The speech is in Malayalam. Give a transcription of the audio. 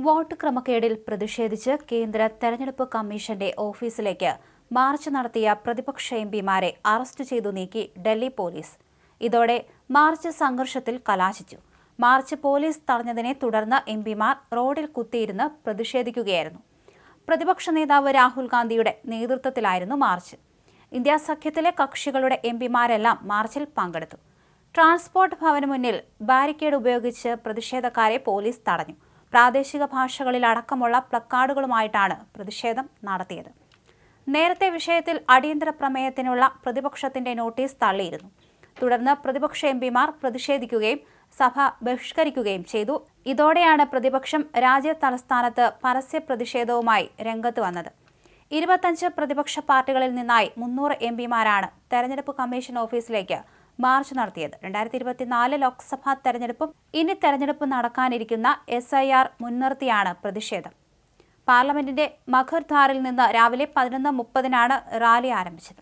വോട്ട് ക്രമക്കേടിൽ പ്രതിഷേധിച്ച് കേന്ദ്ര തെരഞ്ഞെടുപ്പ് കമ്മീഷന്റെ ഓഫീസിലേക്ക് മാർച്ച് നടത്തിയ പ്രതിപക്ഷ എംപിമാരെ അറസ്റ്റ് ചെയ്തു നീക്കി ഡൽഹി പോലീസ്. ഇതോടെ മാർച്ച് സംഘർഷത്തിൽ കലാശിച്ചു. മാർച്ച് പോലീസ് തടഞ്ഞതിനെ തുടർന്ന് എംപിമാർ റോഡിൽ കുത്തിയിരുന്ന് പ്രതിഷേധിക്കുകയായിരുന്നു. പ്രതിപക്ഷ നേതാവ് രാഹുൽ ഗാന്ധിയുടെ നേതൃത്വത്തിലായിരുന്നു മാർച്ച്. ഇന്ത്യ സഖ്യത്തിലെ കക്ഷികളുടെ എംപിമാരെല്ലാം മാർച്ചിൽ പങ്കെടുത്തു. ട്രാൻസ്പോർട്ട് ഭവന് മുന്നിൽ ബാരിക്കേഡ് ഉപയോഗിച്ച് പ്രതിഷേധക്കാരെ പോലീസ് തടഞ്ഞു. പ്രാദേശിക ഭാഷകളിൽ അടക്കമുള്ള പ്ലക്കാർഡുകളുമായിട്ടാണ് പ്രതിഷേധം നടത്തിയത്. നേരത്തെ വിഷയത്തിൽ അടിയന്തര പ്രമേയത്തിനുള്ള പ്രതിപക്ഷത്തിന്റെ നോട്ടീസ് തള്ളിയിരുന്നു. തുടർന്ന് പ്രതിപക്ഷ എംപിമാർ പ്രതിഷേധിക്കുകയും സഭ ബഹിഷ്കരിക്കുകയും ചെയ്തു. ഇതോടെയാണ് പ്രതിപക്ഷം രാജ്യ തലസ്ഥാനത്ത് പരസ്യ പ്രതിഷേധവുമായി രംഗത്ത് വന്നത്. 25 പ്രതിപക്ഷ പാർട്ടികളിൽ നിന്നായി 300 എംപിമാരാണ് തെരഞ്ഞെടുപ്പ് കമ്മീഷൻ ഓഫീസിലേക്ക് മാർച്ച് നടത്തിയത്. 2024 ലോക്സഭാ തെരഞ്ഞെടുപ്പും ഇനി തെരഞ്ഞെടുപ്പ് നടക്കാനിരിക്കുന്ന SIR മുൻനിർത്തിയാണ് പ്രതിഷേധം. പാർലമെന്റിന്റെ മഖർധാറിൽ നിന്ന് രാവിലെ 11:30 റാലി ആരംഭിച്ചത്.